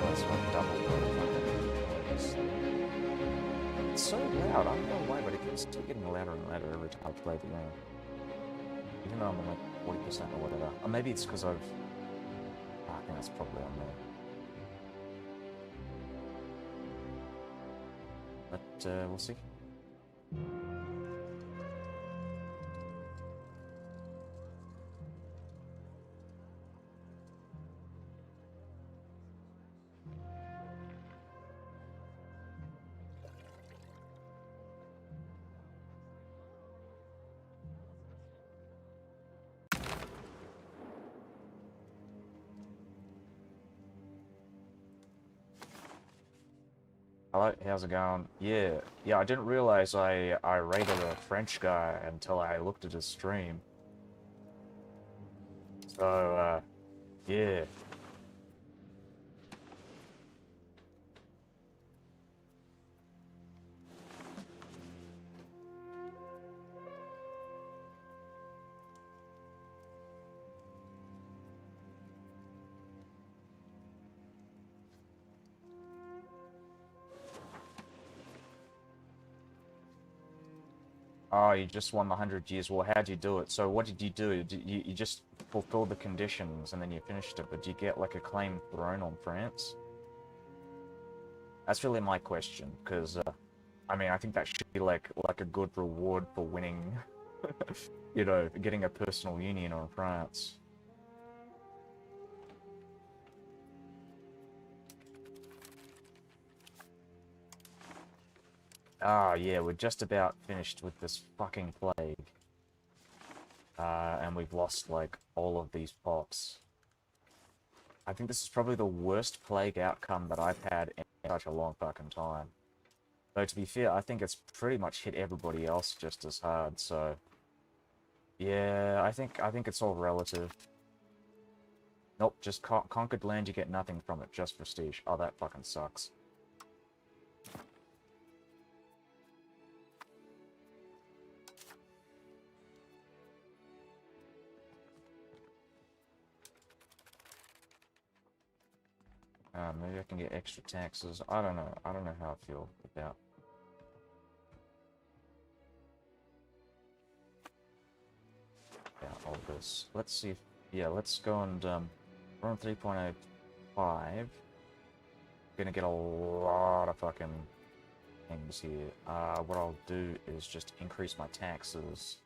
let's not double the it's so loud, I don't know why, but it keeps getting louder and louder every time I play the game. Even though I'm on like 40% or whatever. Or maybe it's because I've... I think that's probably on there. But we'll see. Hello, how's it going? Yeah, I didn't realize I raided a French guy until I looked at his stream. So, yeah. Oh, you just won the 100 years. Well, how'd you do it? So what did you do? You just fulfilled the conditions and then you finished it, but did you get like a claim thrown on France? That's really my question, because, I mean, I think that should be like a good reward for winning, you know, getting a personal union on France. Ah, yeah, we're just about finished with this fucking plague. And we've lost, like, all of these pops. I think this is probably the worst plague outcome that I've had in such a long fucking time. Though, to be fair, I think it's pretty much hit everybody else just as hard, so... Yeah, I think it's all relative. Nope, just conquered land, you get nothing from it, just prestige. Oh, that fucking sucks. Maybe I can get extra taxes. I don't know. I don't know how I feel about all this. Let's see if, yeah, let's go and, we're on 3.05. Gonna get a lot of fucking things here. What I'll do is just increase my taxes.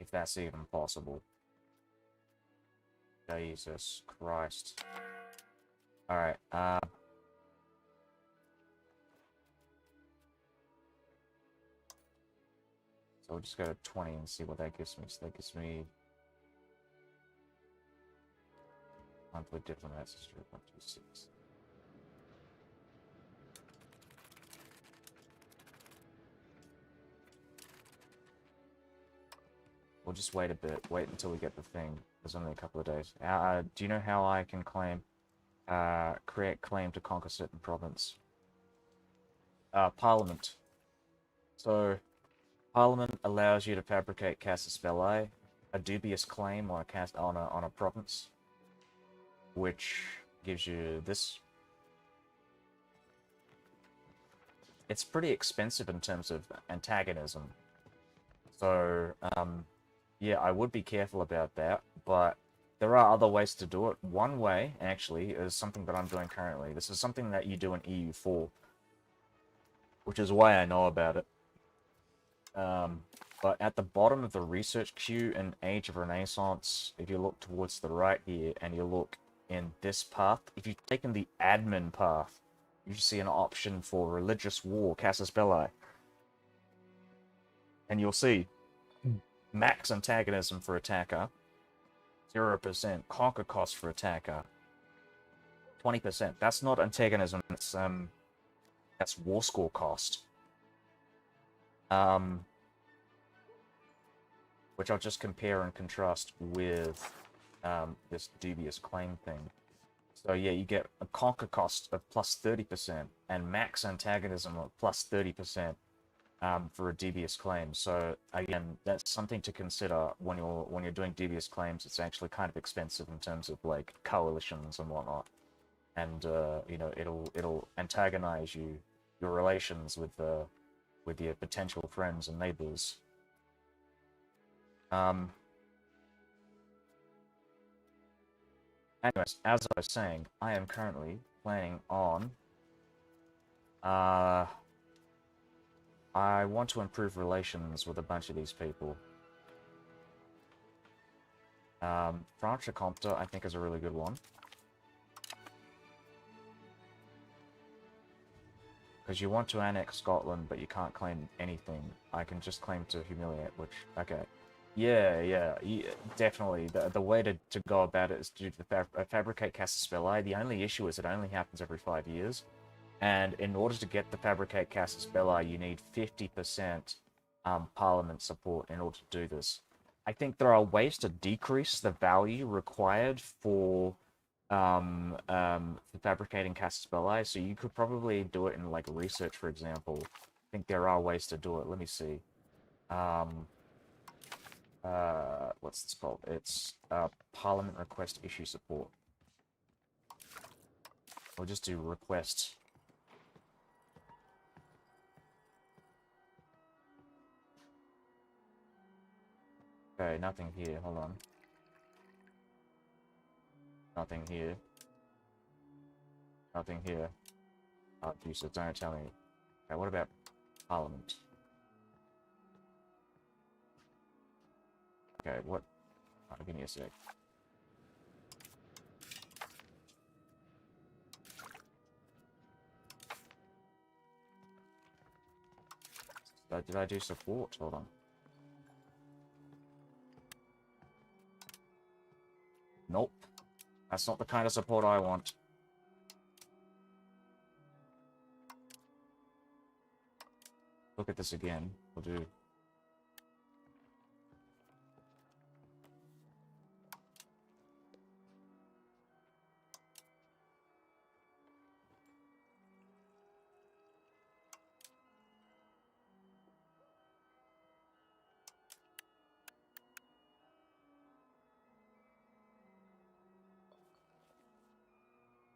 If that's even possible. Jesus Christ. Alright, so we'll just go to 20 and see what that gives me. So that gives me monthly diplomats is 3.26. We'll just wait a bit. Wait until we get the thing. There's only a couple of days. Do you know how I can claim, create claim to conquer certain province? Parliament. So, Parliament allows you to fabricate casus belli, a dubious claim on a province, which gives you this. It's pretty expensive in terms of antagonism. So, yeah, I would be careful about that, but there are other ways to do it. One way, actually, is something that I'm doing currently. This is something that you do in EU4, which is why I know about it. But at the bottom of the research queue in Age of Renaissance, if you look towards the right here, and you look in this path, if you've taken the admin path, you see an option for religious war, casus belli. And you'll see max antagonism for attacker, 0%, conquer cost for attacker, 20%. That's not antagonism, that's war score cost. Which I'll just compare and contrast with this dubious claim thing. So yeah, you get a conquer cost of plus 30% and max antagonism of plus 30%. for a devious claim. So again, that's something to consider when you're doing devious claims. It's actually kind of expensive in terms of like coalitions and whatnot, and you know, it'll antagonize your relations with your potential friends and neighbors. Anyways, as I was saying, I am currently planning on I want to improve relations with a bunch of these people. Franche-Comté, I think, is a really good one. Because you want to annex Scotland, but you can't claim anything. I can just claim to humiliate, which, okay. Yeah, definitely. The way to go about it is to fabricate Casus Belli. The only issue is it only happens every 5 years. And in order to get the fabricate Casus Belli, you need 50% Parliament support in order to do this. I think there are ways to decrease the value required for fabricating Casus Belli. So you could probably do it in like research, for example. I think there are ways to do it. Let me see. What's this called? It's Parliament request issue support. We'll just do request. Okay, nothing here. Hold on. Nothing here. Nothing here. Abusive, don't tell me. Okay, what about Parliament? Okay, what? Oh, give me a sec. Did I do support? Hold on. Nope. That's not the kind of support I want. Look at this again. We'll do...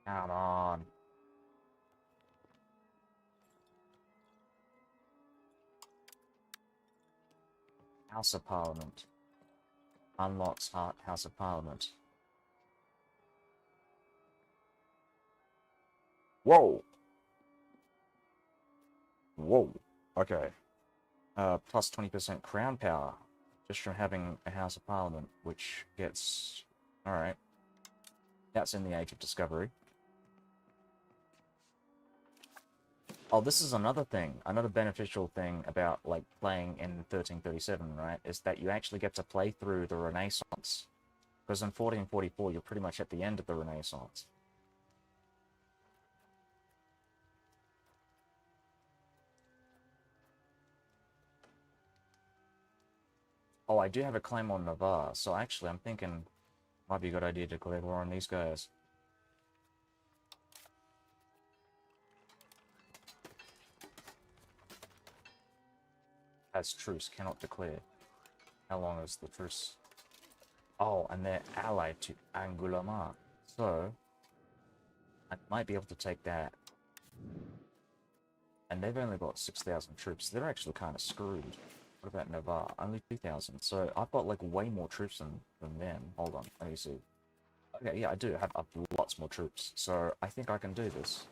Come on. House of Parliament. Unlocks House of Parliament. Whoa! Whoa. Okay. Plus 20% crown power. Just from having a House of Parliament, which gets... Alright. That's in the Age of Discovery. Oh, this is another thing, another beneficial thing about, like, playing in 1337, right, is that you actually get to play through the Renaissance. Because in 1444, you're pretty much at the end of the Renaissance. Oh, I do have a claim on Navarre, so actually I'm thinking might be a good idea to declare war on these guys. As truce, cannot declare. How long is the truce? Oh, and they're allied to Angoulême. So, I might be able to take that. And they've only got 6,000 troops. They're actually kind of screwed. What about Navarre? Only 2,000. So, I've got, like, way more troops than them. Hold on, let me see. Okay, yeah, I do have lots more troops. So, I think I can do this.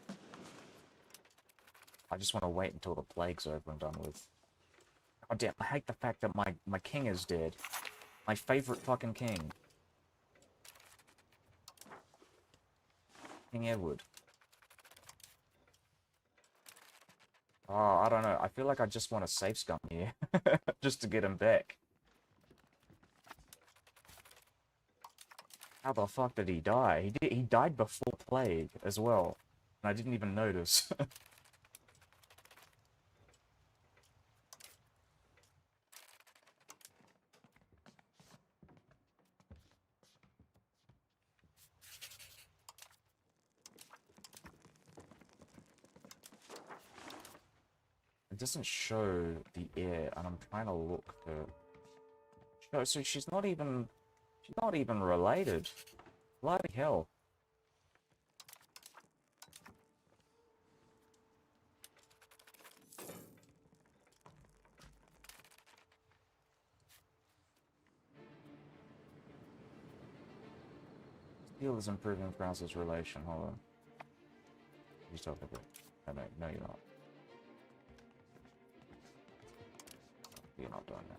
I just want to wait until the plague's over and done with. Oh damn, I hate the fact that my king is dead. My favorite fucking king. King Edward. Oh, I don't know. I feel like I just want to save scum here. Just to get him back. How the fuck did he die? He died before plague as well. And I didn't even notice. It doesn't show the heir, and I'm trying to look for... No, so she's not even related. Bloody hell. Steel is improving France's relation. Hold on. You talking about? No, you're not. You're not doing that.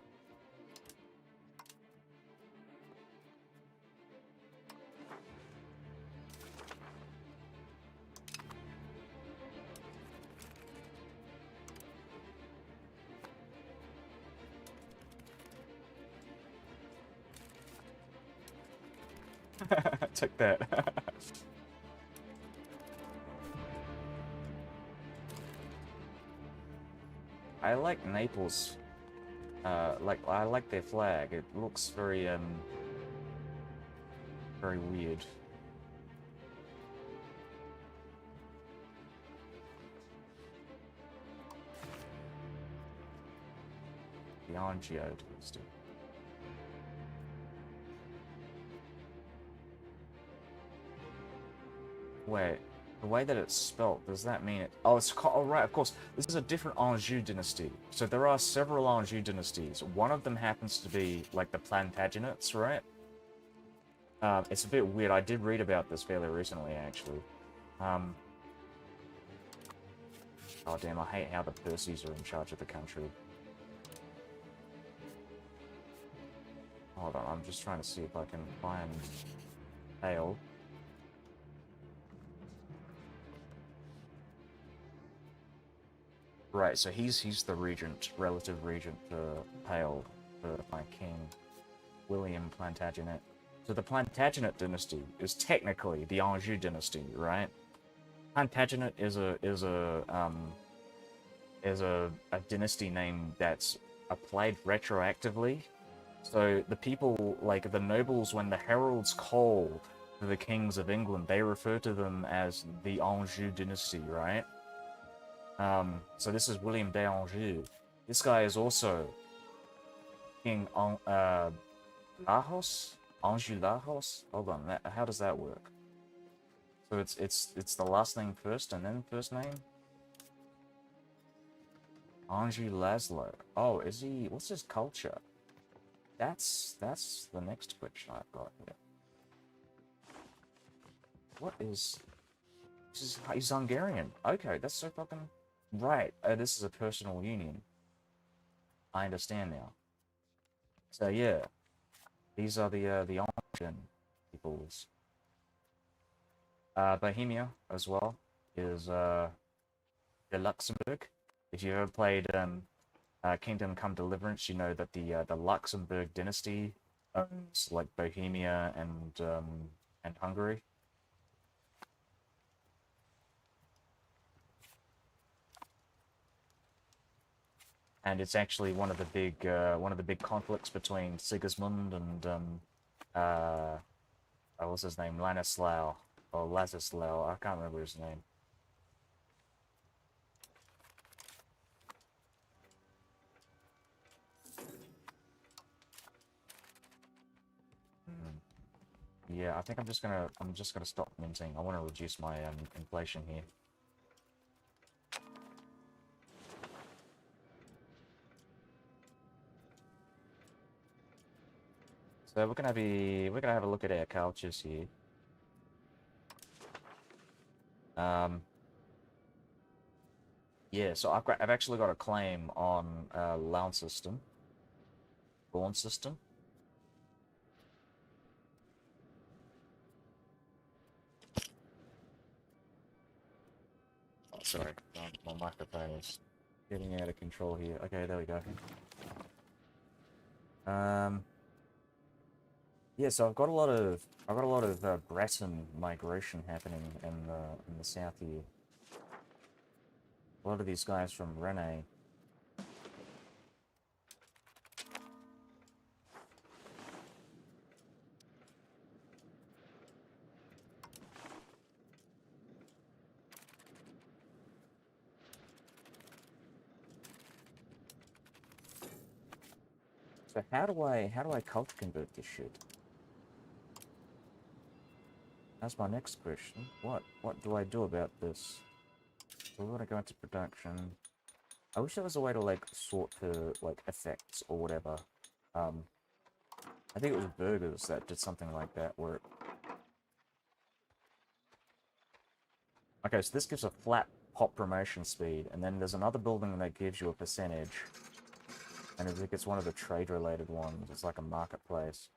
Took that. I like Naples. I like their flag. It looks very very weird. The Angio dynasty. Wait, the way that it's spelt, does that mean it... Oh, it's... Oh, right, of course. This is a different Anjou dynasty. So there are several Anjou dynasties. One of them happens to be, like, the Plantagenets, right? It's a bit weird. I did read about this fairly recently, actually. Oh, damn, I hate how the Percys are in charge of the country. Hold on, I'm just trying to see if I can find Ale. Right, so he's the regent, relative regent for Pale, for my king, William Plantagenet. So the Plantagenet dynasty is technically the Anjou dynasty, right? Plantagenet is a dynasty name that's applied retroactively. So the people, like the nobles, when the heralds call for the kings of England, they refer to them as the Anjou dynasty, right? So this is William d'Anjou. This guy is also King Lajos? Anjou Lajos? Hold on, how does that work? So it's the last name first and then first name? Anjou Laszlo. Oh, is he... What's his culture? That's the next question I've got here. What is... He's Hungarian. Okay, that's so fucking... Right, this is a personal union. I understand now. So yeah, these are the Anjou peoples. Bohemia as well is the Luxembourg. If you ever played Kingdom Come Deliverance, you know that the Luxembourg dynasty owns like Bohemia and Hungary. And it's actually one of the big conflicts between Sigismund and what's his name, Ladislao or Ladislao. I can't remember his name. Yeah, I think I'm just gonna stop minting. I want to reduce my inflation here. So we're gonna have a look at our cultures here. Yeah, so I've actually got a claim on Lawn System. Lawn System. Oh, sorry, my microphone is getting out of control here. Okay, there we go. Yeah, so I've got a lot of Breton migration happening in the south here. A lot of these guys from Rennes. So how do I culture convert this shit? That's my next question. What do I do about this? So we want to go into production. I wish there was a way to like sort for like effects or whatever. I think it was burgers that did something like that where okay, so this gives a flat pop promotion speed, and then there's another building that gives you a percentage. And I think it's one of the trade-related ones. It's like a marketplace.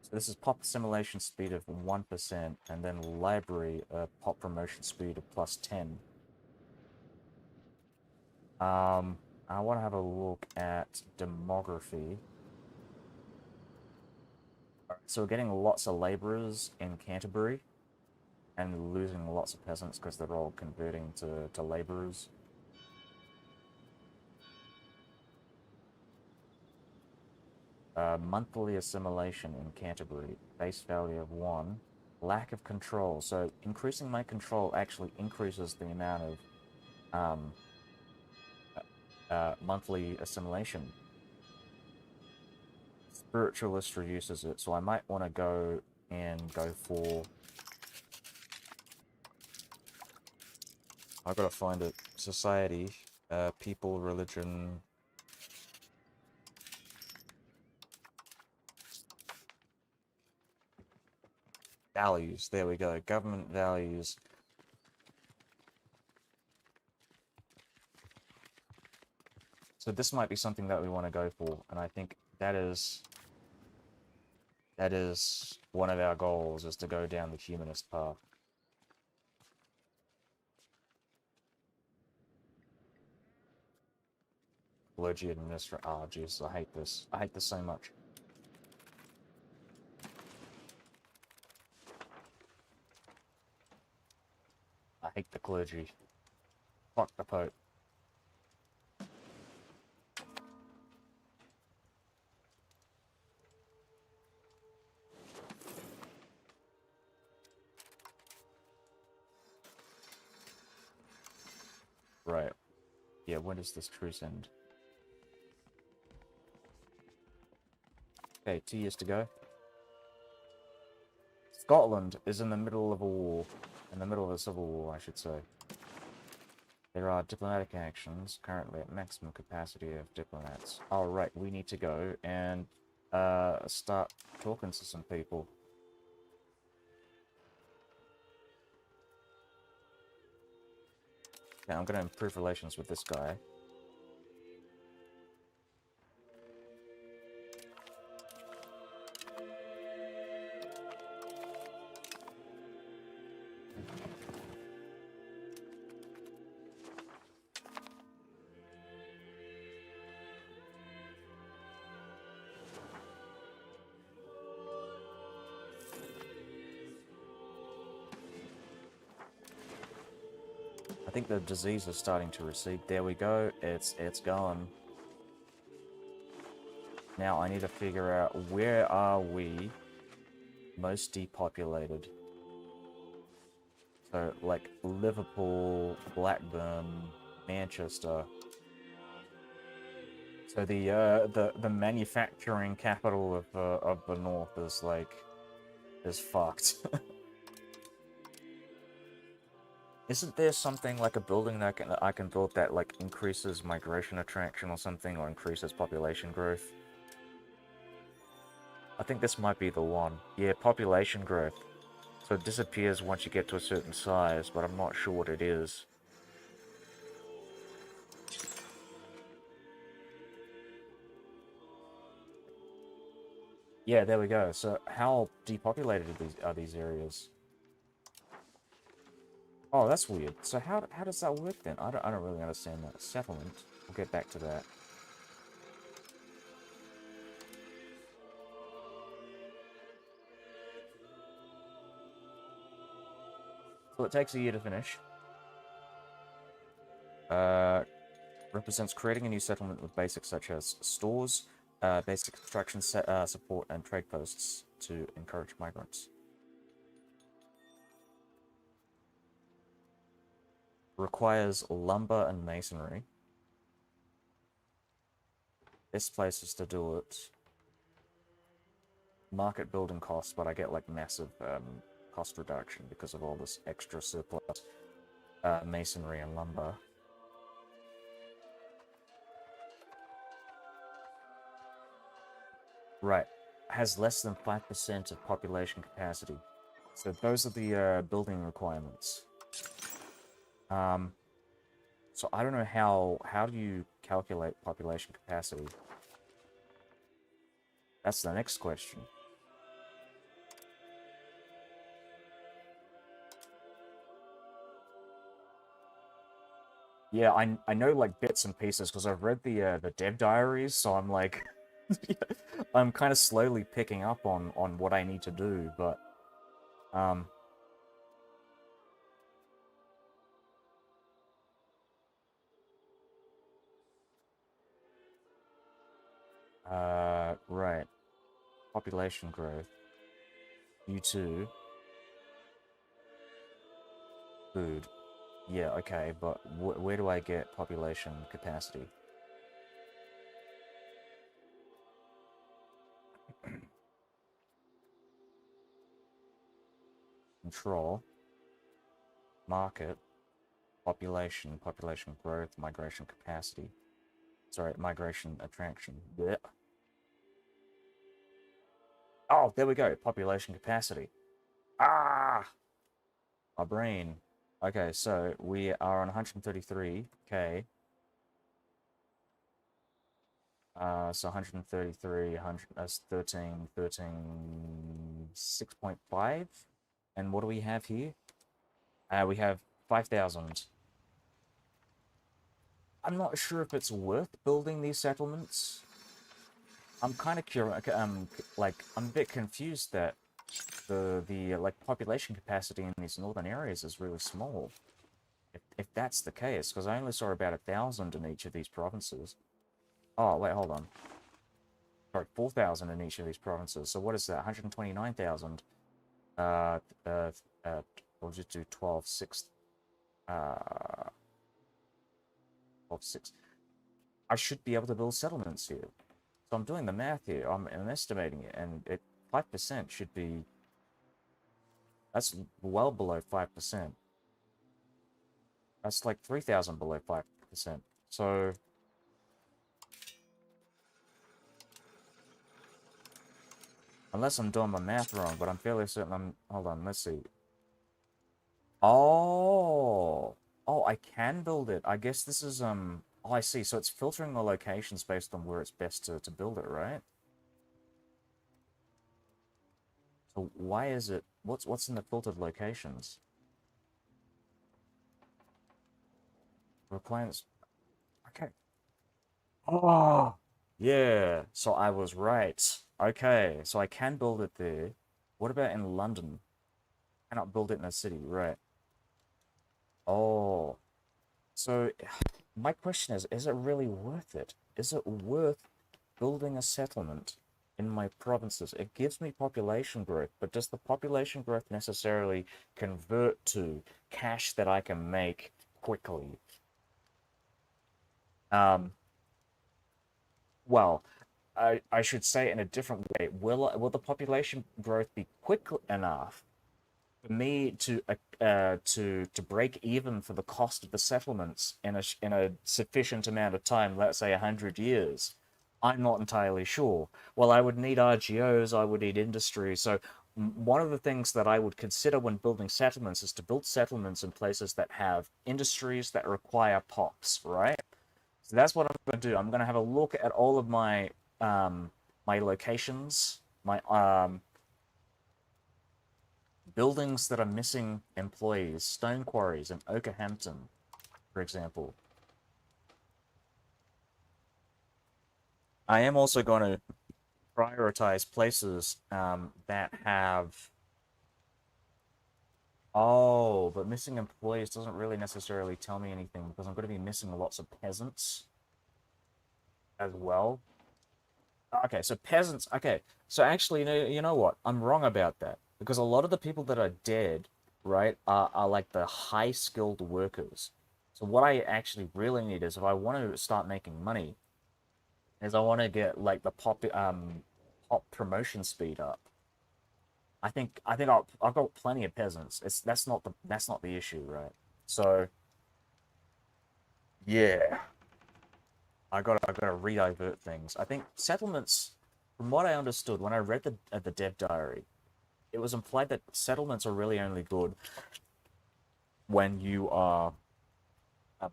So this is pop assimilation speed of 1%, and then library pop promotion speed of +10. I want to have a look at demography. So we're getting lots of laborers in Canterbury, and losing lots of peasants because they're all converting to laborers. Monthly assimilation in Canterbury, base value of 1. Lack of control. So increasing my control actually increases the amount of monthly assimilation. Spiritualist reduces it, so I might want to go for... I've got to find it. Society, people, religion... Values, there we go. Government values. So this might be something that we want to go for, and I think that is one of our goals, is to go down the humanist path. Clergy administrator. Oh, jeez, I hate this. I hate this so much. I hate the clergy. Fuck the Pope. Right. Yeah, when does this truce end? Okay, 2 years to go. Scotland is in the middle of a war. In the middle of a civil war, I should say. There are diplomatic actions, currently at maximum capacity of diplomats. Oh, right, we need to go and start talking to some people. Yeah, I'm going to improve relations with this guy. I think the disease is starting to recede. There we go. It's gone. Now I need to figure out where are we most depopulated. So like Liverpool, Blackburn, Manchester. So the manufacturing capital of the north is fucked. Isn't there something like a building that I can build that like increases migration attraction or something, or increases population growth? I think this might be the one. Yeah, population growth. So it disappears once you get to a certain size, but I'm not sure what it is. Yeah, there we go. So how depopulated are these areas? Oh, that's weird. So how does that work then? I don't really understand that. Settlement. We'll get back to that. So it takes a year to finish. Represents creating a new settlement with basics such as stores, basic construction support, and trade posts to encourage migrants. Requires lumber and masonry. best places to do it. Market building costs, but I get like massive cost reduction because of all this extra surplus masonry and lumber. Right. Has less than 5% of population capacity. So those are the building requirements. So I don't know how do you calculate population capacity? That's the next question. Yeah, I know like bits and pieces because I've read the dev diaries, so I'm like I'm kind of slowly picking up on what I need to do, but right. Population growth. U2. Food. Yeah, okay, but where do I get population capacity? Control. Market. Population growth, migration capacity. Sorry, migration attraction. Blech. Oh, there we go. Population capacity. Ah! My brain. Okay, so we are on 133k. So 133, 100, that's 13, 6.5. And what do we have here? We have 5,000. I'm not sure if it's worth building these settlements. I'm kind of curious, like, I'm a bit confused that the like population capacity in these northern areas is really small. If that's the case, because I only saw about 1,000 in each of these provinces. Oh, wait, hold on. Sorry, 4,000 in each of these provinces. So what is that? 129,000. Uh, uh, we'll just do 12, 6. 12, 6. I should be able to build settlements here. So I'm doing the math here. I'm estimating it, and 5% should be. That's well below 5%. That's like 3,000 below 5%. So unless I'm doing my math wrong, but I'm fairly certain I'm... Hold on, let's see. Oh! Oh, I can build it. I guess this is, Oh, I see. So it's filtering the locations based on where it's best to build it, right? So why is it... What's in the filtered locations? Requirements... Okay. Oh! Yeah, so I was right. Okay, so I can build it there. What about in London? Cannot build it in a city, right? Oh, so my question is it really worth it? Is it worth building a settlement in my provinces? It gives me population growth, but does the population growth necessarily convert to cash that I can make quickly? Um, well, I should say it in a different way. Will the population growth be quick enough for me to break even for the cost of the settlements in a sufficient amount of time, let's say 100 years? I'm not entirely sure. Well, I would need RGOs, I would need industry. So one of the things that I would consider when building settlements is to build settlements in places that have industries that require pops, right? So that's what I'm going to do. I'm going to have a look at all of my locations, my buildings that are missing employees, stone quarries in Okehampton, for example. I am also going to prioritize places that have... Oh, but missing employees doesn't really necessarily tell me anything because I'm going to be missing lots of peasants as well. Okay, so peasants. Okay, so actually, you know what? I'm wrong about that because a lot of the people that are dead, right, are like the high skilled workers. So what I actually really need is if I want to start making money, is I want to get like the pop promotion speed up. I think I've got plenty of peasants. It's that's not the issue, right? So yeah, I gotta re-divert things. I think settlements, from what I understood when I read the dev diary, it was implied that settlements are really only good when you are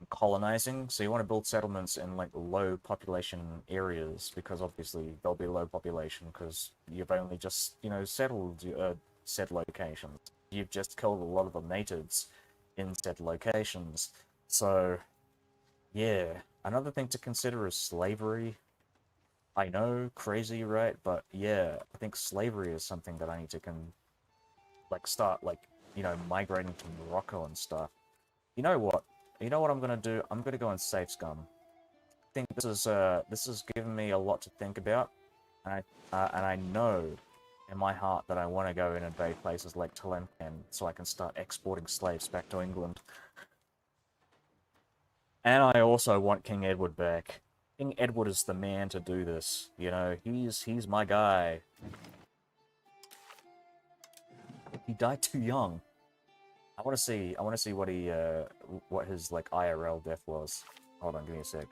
colonizing. So you want to build settlements in like low population areas because obviously there'll be low population because you've only just settled said locations. You've just killed a lot of the natives in said locations. So yeah, another thing to consider is slavery. I know, crazy, right? But yeah, I think slavery is something that I need to start migrating to Morocco and stuff. You know what? You know what I'm gonna do? I'm gonna go and save scum. I think this has given me a lot to think about, and I know in my heart that I want to go and invade places like Tlemcen so I can start exporting slaves back to England. And I also want King Edward back. King Edward is the man to do this. You know, he's my guy. He died too young. I want to see what his like IRL death was. Hold on, give me a sec.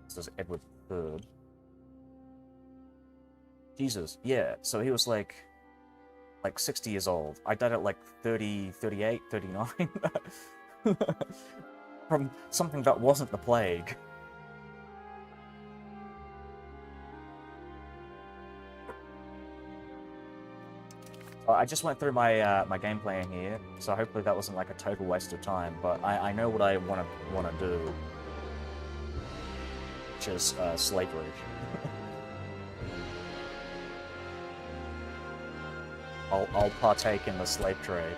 This is Edward III. Jesus, yeah. So he was like 60 years old. I died at like 30, 38, 39 from something that wasn't the plague. I just went through my game plan here, so hopefully that wasn't like a total waste of time. But I know what I wanna do, which is slavery. I'll partake in the slave trade.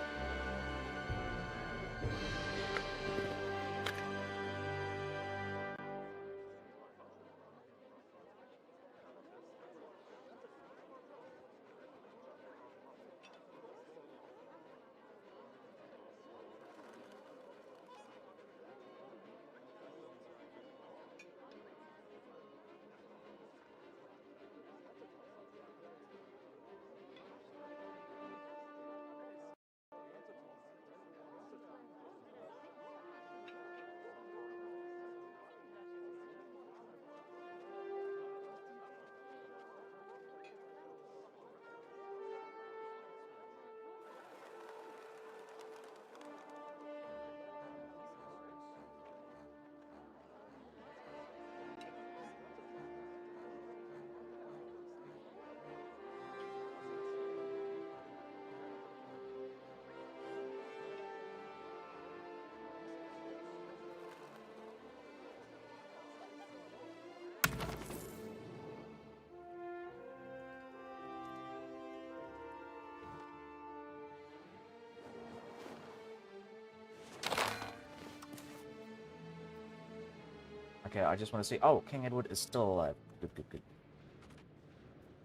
Okay, I just want to see. Oh, King Edward is still alive. Good, good, good.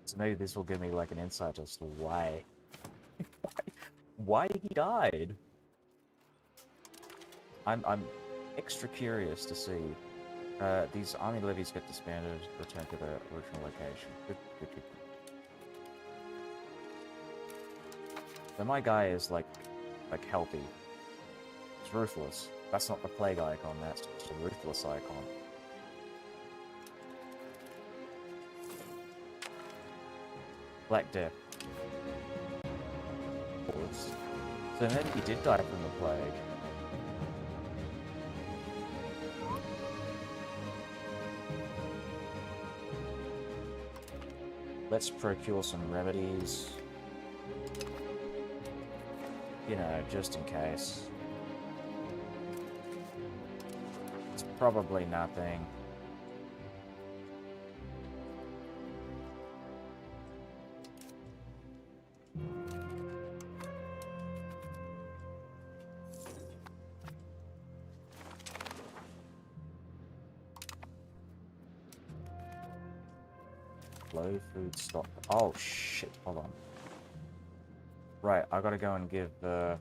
So maybe this will give me like an insight as to why he died. I'm extra curious to see. These army levies get disbanded, return to their original location. Good, good, good. So my guy is like healthy. It's ruthless. That's not the plague icon. That's just a ruthless icon. Black Death. So maybe he did die from the plague. Let's procure some remedies. You know, just in case. It's probably nothing. Low food stock. Oh shit, hold on. Right, I gotta go and give a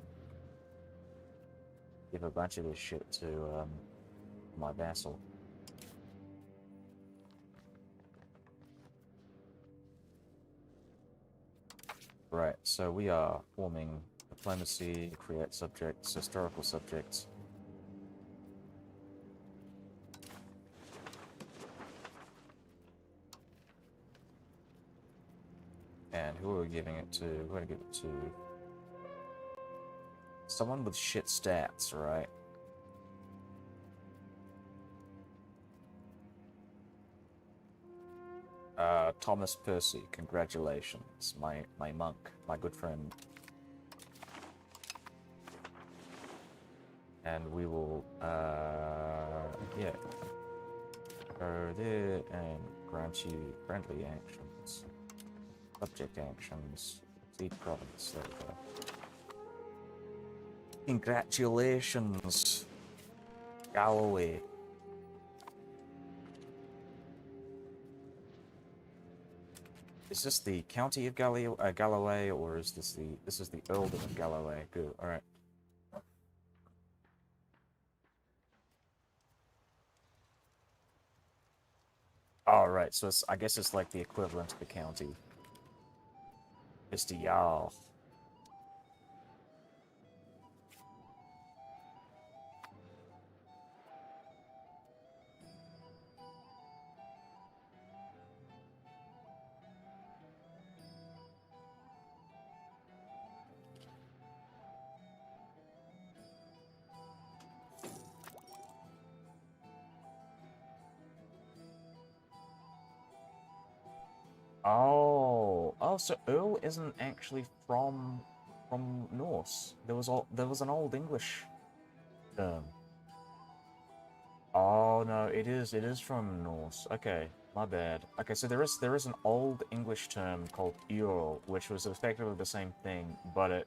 bunch of this shit to my vassal. Right, so we are forming diplomacy, create subjects, historical subjects. And who are we giving it to? We're gonna give it to someone with shit stats, right? Thomas Percy, congratulations, my monk, my good friend. And we will, yeah, go there and grant you friendly actions, subject actions, seed province, there we go. Congratulations, Galloway. Is this the county of Galloway, or is this the earldom of Galloway? Good. All right. All right. So I guess it's like the equivalent of the county. Mr. Jarl. Oh, so Earl isn't actually from Norse. There was an old English term. Oh no, it is from Norse. Okay, my bad. Okay, so there is an old English term called Earl, which was effectively the same thing, but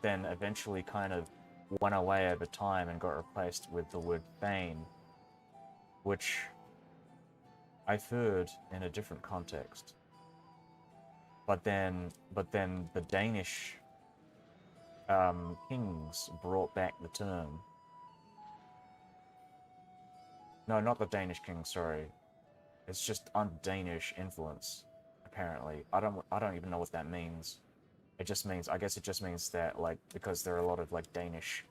then eventually kind of went away over time and got replaced with the word Thane, which I've heard in a different context. But then the Danish kings brought back the term. No, not the Danish kings. Sorry, it's just under Danish influence. Apparently, I don't even know what that means. It just means, I guess it just means that, like, because there are a lot of like Danish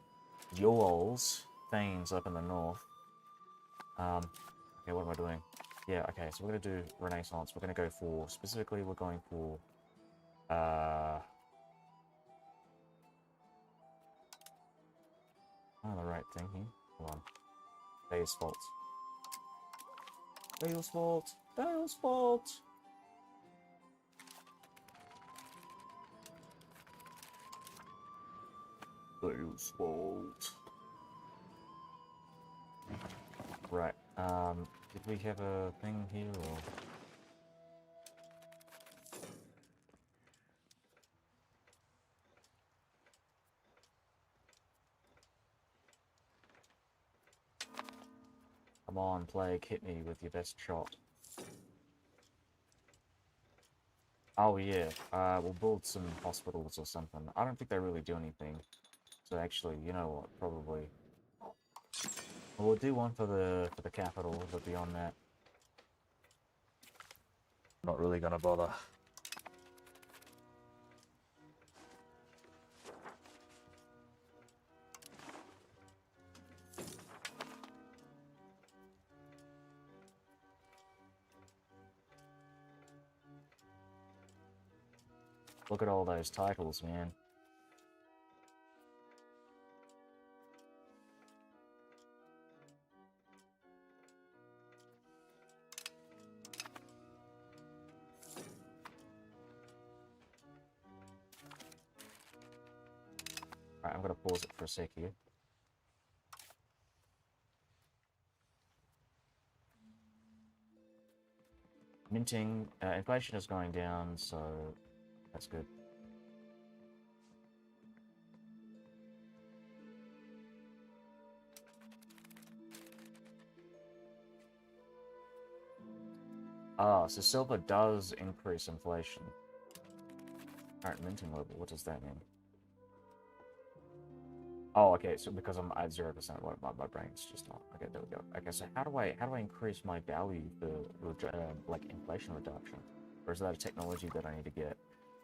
Jarls, Thanes up in the north. Okay, what am I doing? Yeah, okay, so we're gonna do Renaissance. We're gonna go for, specifically, we're going for, oh, the right thing here. Hold on. Dale's fault. Dale's fault. Dale's fault. Dale's fault. Right. Did we have a thing here or? Come on, Plague, hit me with your best shot. Oh yeah, we'll build some hospitals or something. I don't think they really do anything. So actually, you know what, probably. We'll do one for the capital, but beyond that, not really gonna bother. Look at all those titles, man. Alright, I'm gonna pause it for a sec here. Minting, inflation is going down, so that's good. Ah, so silver does increase inflation. Alright, minting level, what does that mean? Oh, okay, so because I'm at 0%, my brain's just not. Okay, there we go. Okay, so how do I increase my value for like inflation reduction? Or is that a technology that I need to get?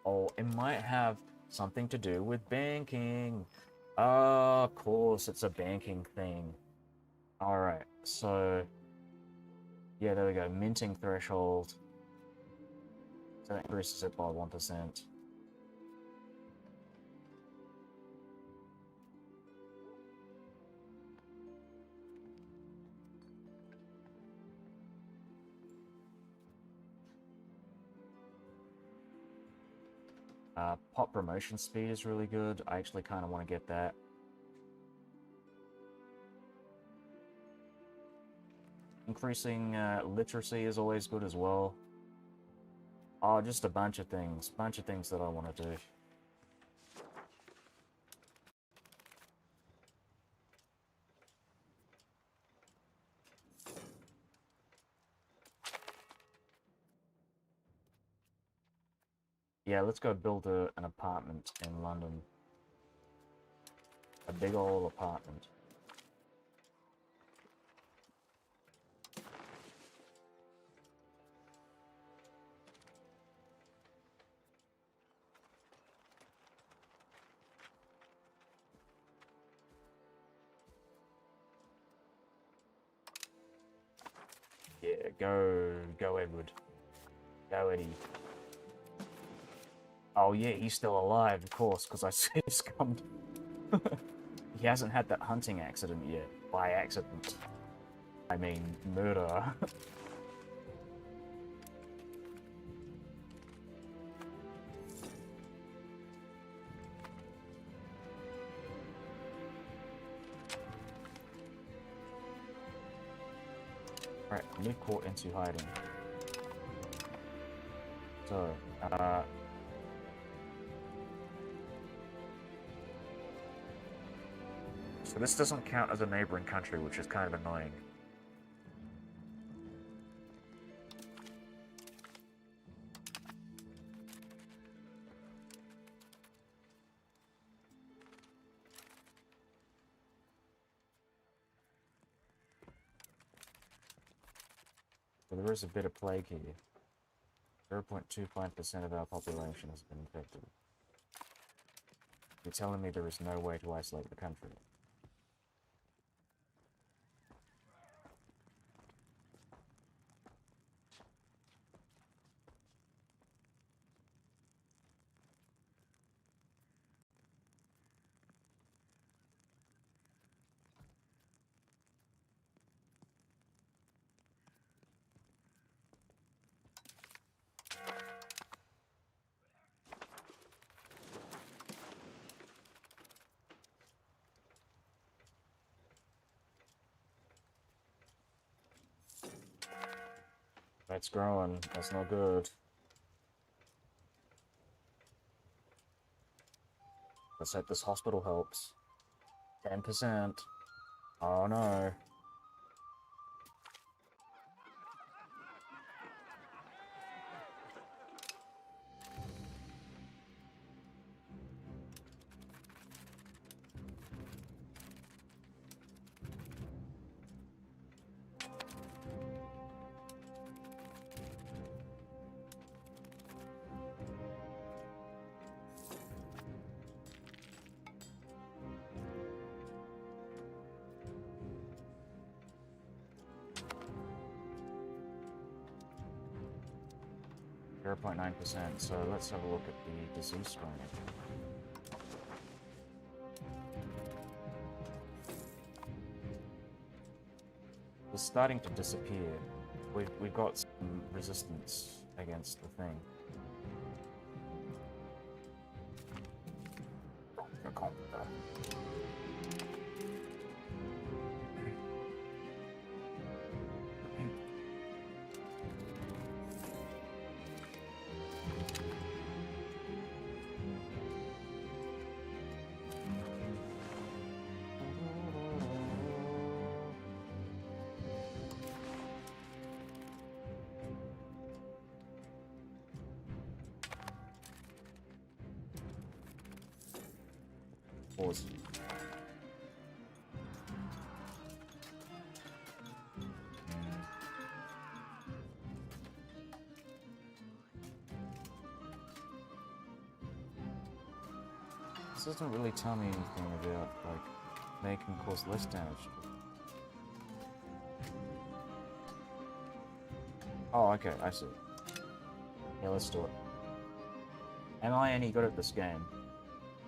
Oh, it might have something to do with banking. Of course, it's a banking thing. Alright, so... Yeah, there we go. Minting threshold. So that increases it by 1%. Pop promotion speed is really good. I actually kind of want to get that. Increasing literacy is always good as well. Oh, just a bunch of things. Bunch of things that I want to do. Yeah, let's go build an apartment in London. A big old apartment. Yeah, go Edward. Go Eddie. Oh yeah, he's still alive, of course, because I scummed. He hasn't had that hunting accident yet. By accident. I mean, murder. Alright, move court into hiding. So, so this doesn't count as a neighboring country, which is kind of annoying. So there is a bit of plague here. 0.25% of our population has been infected. You're telling me there is no way to isolate the country? It's growing. That's not good. Let's hope this hospital helps. 10%. Oh no. .9%, so let's have a look at the disease screening. It's starting to disappear. We've got some resistance against the thing. Pause. This doesn't really tell me anything about, like, they can cause less damage. Oh, okay, I see. Yeah, let's do it. Am I any good at this game?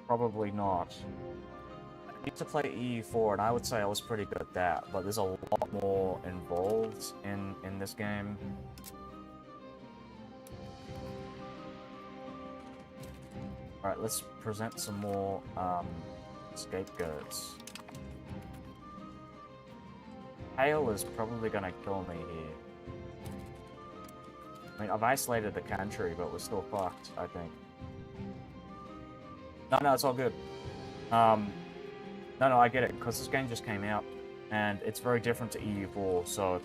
Probably not. I used to play EU4, and I would say I was pretty good at that, but there's a lot more involved in this game. Alright, let's present some more scapegoats. Hail is probably gonna kill me here. I mean, I've isolated the country, but we're still fucked, I think. No, it's all good. No, I get it, because this game just came out, and it's very different to EU4, so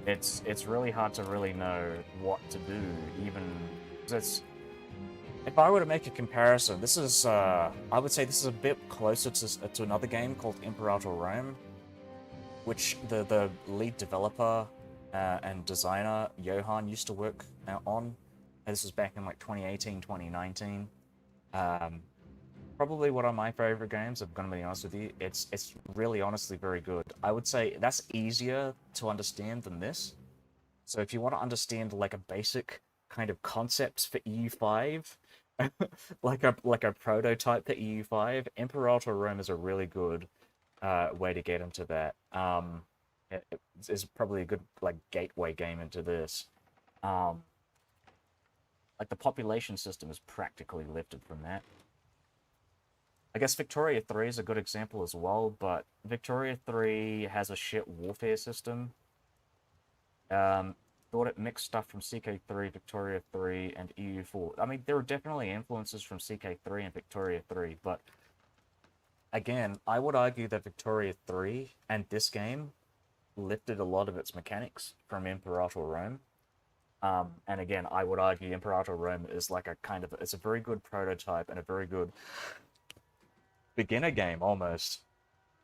it's really hard to really know what to do, even... If I were to make a comparison, this is, I would say this is a bit closer to another game called Imperator Rome, which the lead developer and designer, Johan, used to work on. And this was back in, like, 2018, 2019. Probably one of my favorite games, I'm gonna be honest with you. It's really honestly very good. I would say that's easier to understand than this. So if you want to understand, like, a basic kind of concepts for EU5, like a prototype for EU5, Imperator Rome is a really good way to get into that. It's probably a good, like, gateway game into this. Like, the population system is practically lifted from that. I guess Victoria 3 is a good example as well, but Victoria 3 has a shit warfare system. Thought it mixed stuff from CK3, Victoria 3, and EU4. I mean, there are definitely influences from CK3 and Victoria 3, but again, I would argue that Victoria 3 and this game lifted a lot of its mechanics from Imperator Rome. And again, I would argue Imperator Rome is like a kind of, it's a very good prototype and a very good beginner game almost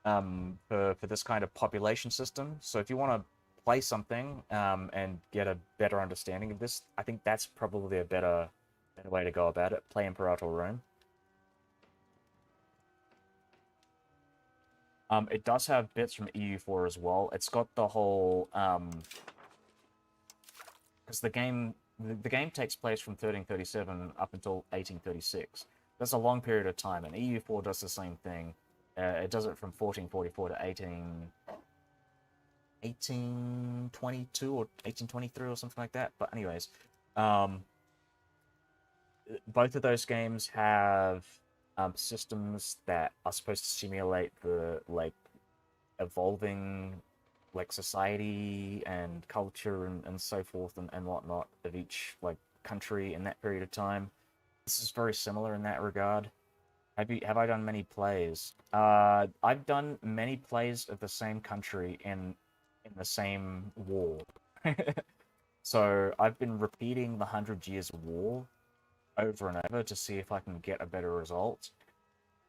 for this kind of population system. So if you want to play something and get a better understanding of this, I think that's probably a better way to go about it. Play Imperator Rome. It does have bits from EU4 as well. It's got the whole because the game takes place from 1337 up until 1836. That's a long period of time, and EU4 does the same thing. It does it from 1444 to 1822 or 1823 or something like that. But anyways, both of those games have systems that are supposed to simulate the, like, evolving, like, society and culture and so forth and whatnot of each, like, country in that period of time. This is very similar in that regard. Have I done many plays? I've done many plays of the same country in the same war. So I've been repeating the 100 Years' War over and over to see if I can get a better result.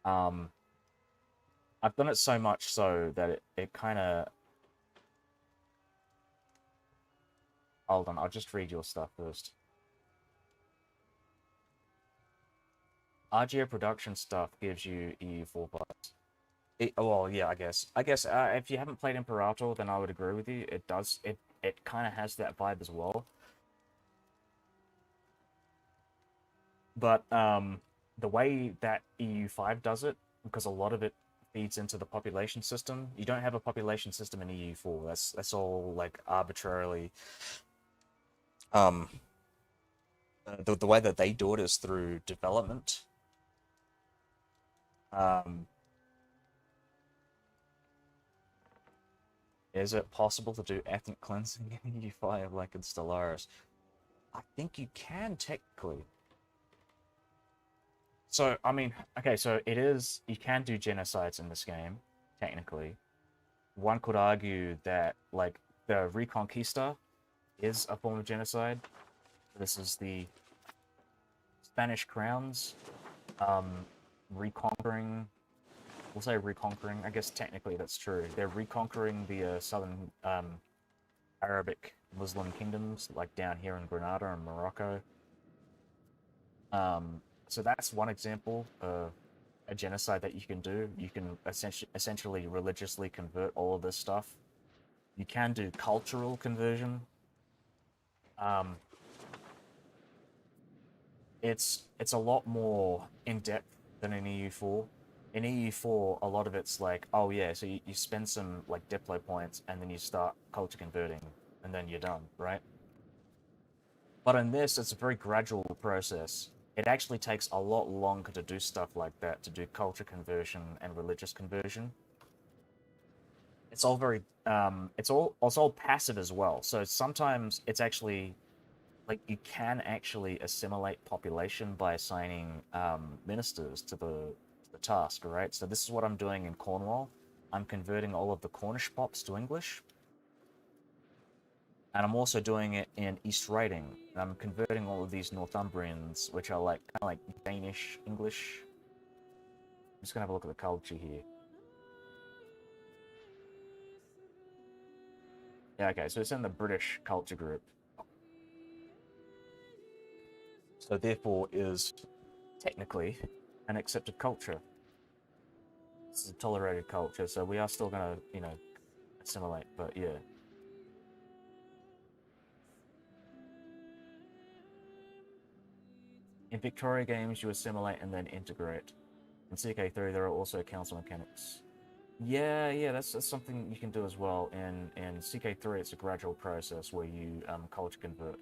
I've done it so much so that it kind of... Hold on, I'll just read your stuff first. RGO production stuff gives you EU4 vibes. Well, yeah, I guess. If you haven't played Imperator, then I would agree with you. It does. It kind of has that vibe as well. But the way that EU5 does it, because a lot of it feeds into the population system, you don't have a population system in EU4. That's all, like, arbitrarily. The way that they do it is through development. Is it possible to do ethnic cleansing in EU5 like in Stellaris? I think you can, technically. So, I mean, okay, so it is... You can do genocides in this game, technically. One could argue that, like, the Reconquista is a form of genocide. This is the Spanish crowns reconquering... We'll say reconquering. I guess technically that's true. They're reconquering the southern Arabic Muslim kingdoms, like down here in Granada and Morocco. So that's one example of a genocide that you can do. You can essentially religiously convert all of this stuff. You can do cultural conversion. Um, it's a lot more in depth than in EU4. In EU4, a lot of it's like, oh yeah, so you spend some like Diplo points and then you start culture converting and then you're done, right? But in this, it's a very gradual process. It actually takes a lot longer to do stuff like that, to do culture conversion and religious conversion. It's all very, it's all passive as well. So sometimes it's actually like you can actually assimilate population by assigning ministers to the task, right? So this is what I'm doing in Cornwall. I'm converting all of the Cornish pops to English, and I'm also doing it in East Riding. And I'm converting all of these Northumbrians, which are like kind of like Danish English. I'm just gonna have a look at the culture here. Yeah, okay, so it's in the British culture group. So therefore is technically an accepted culture. It's a tolerated culture, so we are still gonna, assimilate, but yeah. In Victoria games, you assimilate and then integrate. In CK3, there are also council mechanics. Yeah, yeah, that's something you can do as well. In CK3, it's a gradual process where you culture convert.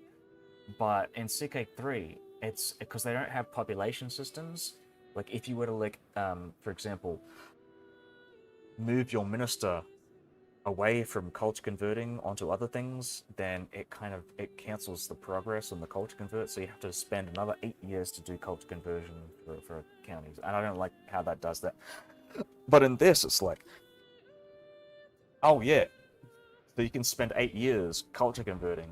But in CK3, it's because they don't have population systems. Like if you were to like, for example, move your minister away from culture converting onto other things, then it cancels the progress on the culture convert. So you have to spend another 8 years to do culture conversion for counties, and I don't like how that does that. But in this, it's like, oh yeah, so you can spend 8 years culture converting,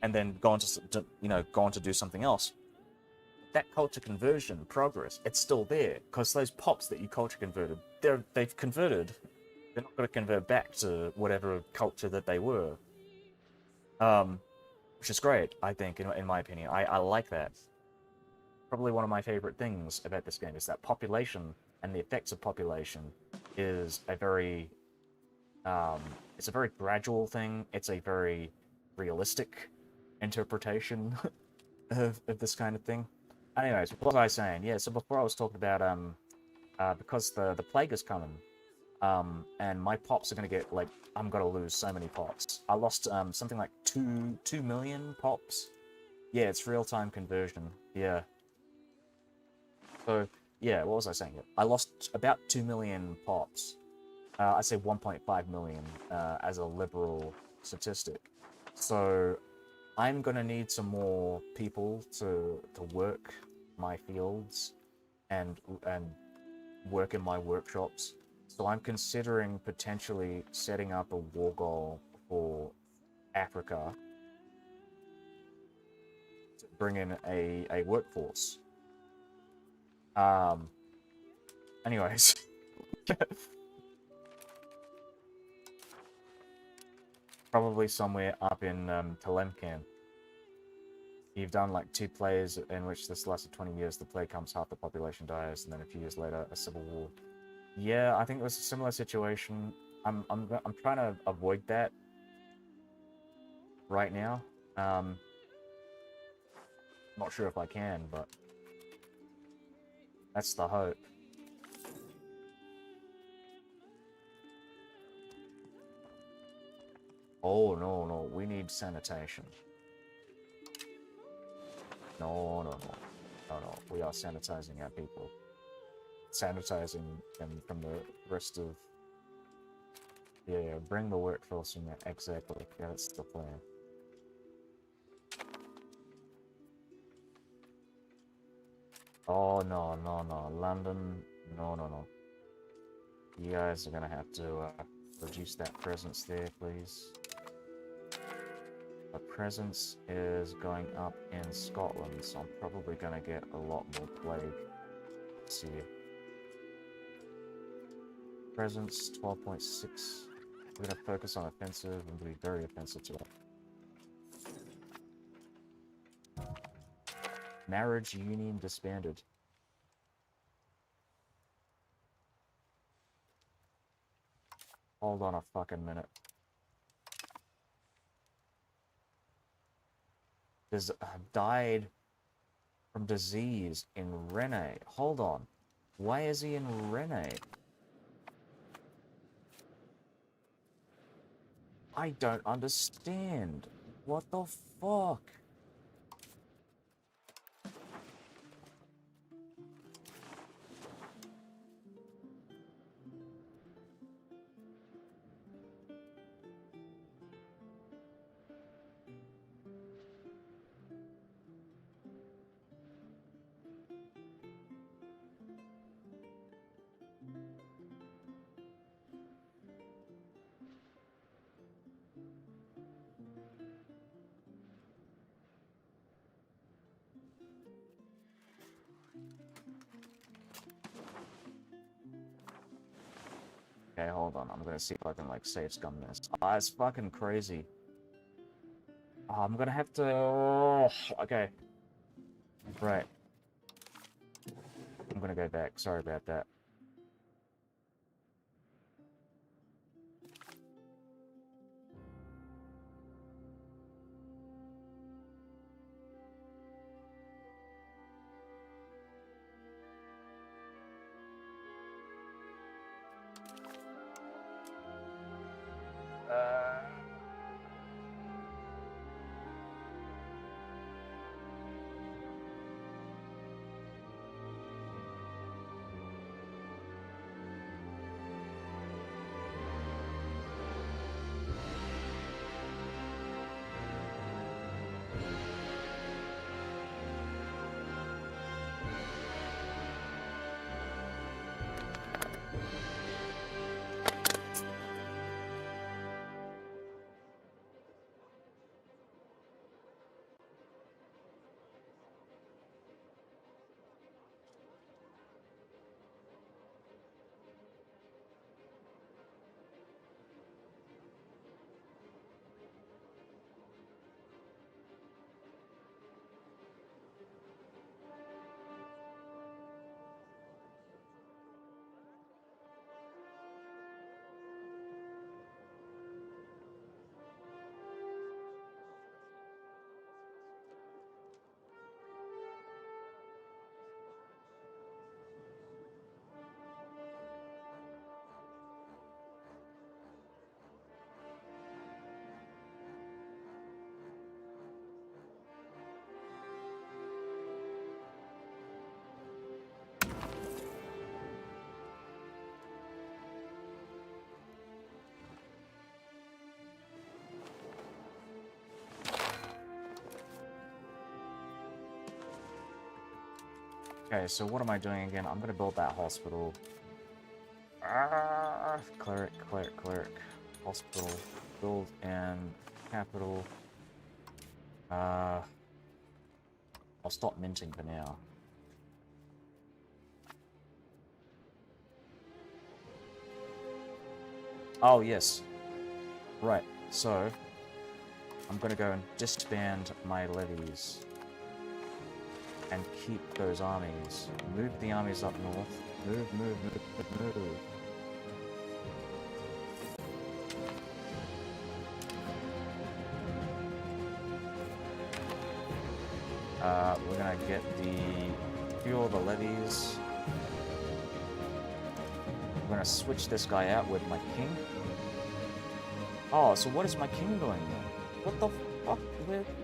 and then go on to do something else. That culture conversion progress, it's still there because those pops that you culture converted, they've converted. They're not going to convert back to whatever culture that they were. Um, which is great, I think, in my opinion. I like that. Probably one of my favorite things about this game is that population and the effects of population is it's a very gradual thing. It's a very realistic interpretation of this kind of thing. Anyways, what was I saying? Yeah, so before I was talking about because the plague is coming, and my pops are gonna get like I'm gonna lose so many pops. I lost something like 2 million pops. Yeah, it's real time conversion. Yeah. So yeah, what was I saying? I lost about 2 million pops. I say 1.5 million as a liberal statistic. So I'm gonna need some more people to work my fields and work in my workshops. So I'm considering potentially setting up a war goal for Africa to bring in a workforce. Um, anyways, probably somewhere up in Telemcan. You've done like 2 plays in which this lasted 20 years. The play comes, half the population dies, and then a few years later, a civil war. Yeah, I think it was a similar situation. I'm trying to avoid that right now. Not sure if I can, but that's the hope. Oh no, no, we need sanitation. No, no, no, no, no. We are sanitizing our people. Sanitizing them from the rest of. Yeah, bring the workforce in there. Exactly. Yeah, that's the plan. Oh no, no, no, London. No, no, no. You guys are gonna have to reduce that presence there, please. The presence is going up in Scotland, so I'm probably gonna get a lot more plague. Let's see. Presence 12.6. We're gonna focus on offensive and be very offensive to it. Marriage union disbanded. Hold on a fucking minute. Died from disease in Rene. Hold on. Why is he in Rene? I don't understand. What the fuck? Okay, hold on. I'm gonna see if I can, like, save scum this. Ah, it's fucking crazy. Oh, I'm gonna have to... okay. Right. I'm gonna go back. Sorry about that. Okay, so what am I doing again? I'm gonna build that hospital. Cleric, cleric, cleric. Hospital. Build and capital. I'll stop minting for now. Oh, yes. Right, so I'm gonna go and disband my levies. And keep those armies. Move the armies up north. Move, move, move, move. We're gonna get fuel the levies. We're gonna switch this guy out with my king. Oh, so what is my king doing then? What the fuck?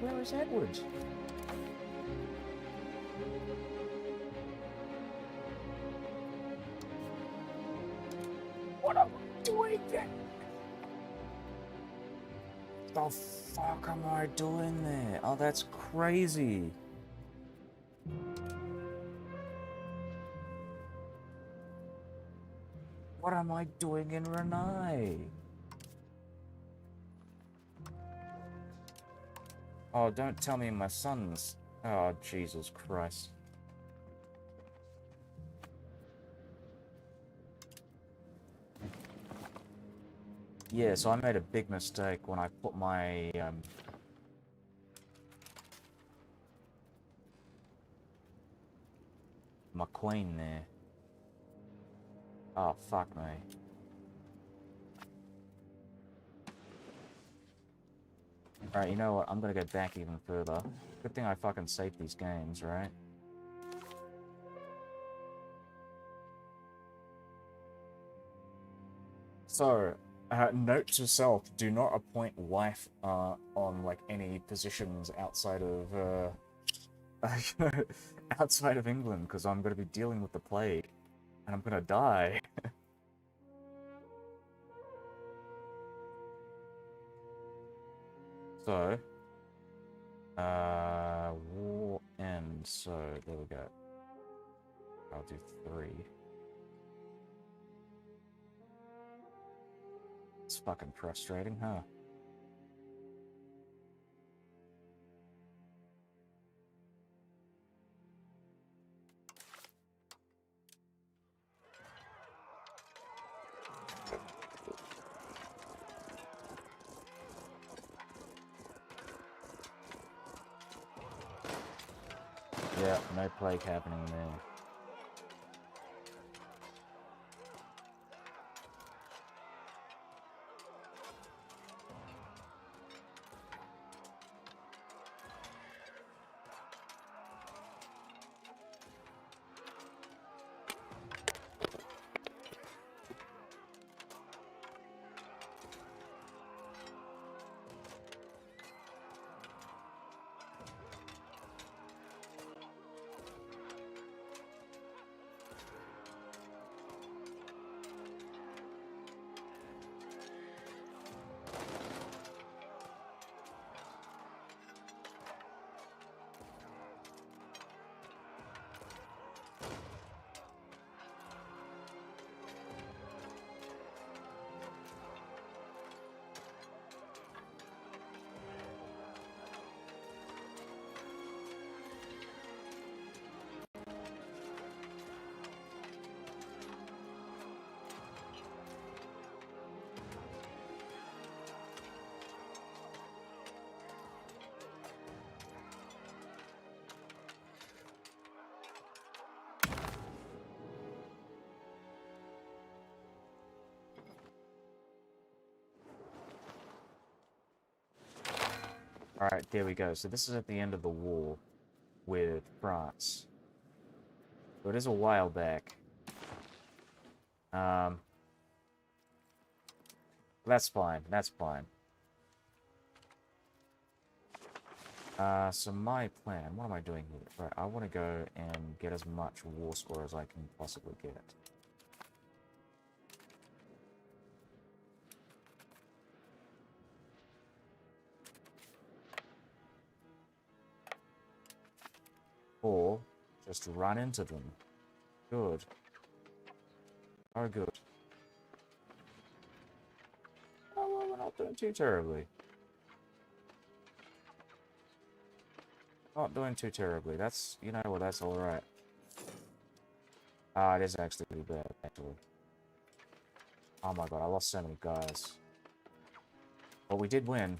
Where is Edward? What am I doing then? What the fuck am I doing there? Oh, that's crazy. What am I doing in Renai? Oh, don't tell me my sons. Oh, Jesus Christ. Yeah, so I made a big mistake when I put my, my queen there. Oh, fuck me. Alright, you know what? I'm gonna go back even further. Good thing I fucking saved these games, right? So, note to self, do not appoint wife on, like, any positions outside of, outside of England, because I'm going to be dealing with the plague, and I'm going to die. So, war ends, so there we go. I'll do 3. It's fucking frustrating, huh? Yeah, no plague happening there. Alright, there we go. So this is at the end of the war with France. So it is a while back. That's fine. That's fine. So my plan, what am I doing here? Right, I want to go and get as much war score as I can possibly get. Or just run into them. Good. Oh, good. Oh, well, we're not doing too terribly. Not doing too terribly. That's, you know what, that's alright. Ah, it is actually pretty bad, actually. Oh my god, I lost so many guys. But we did win.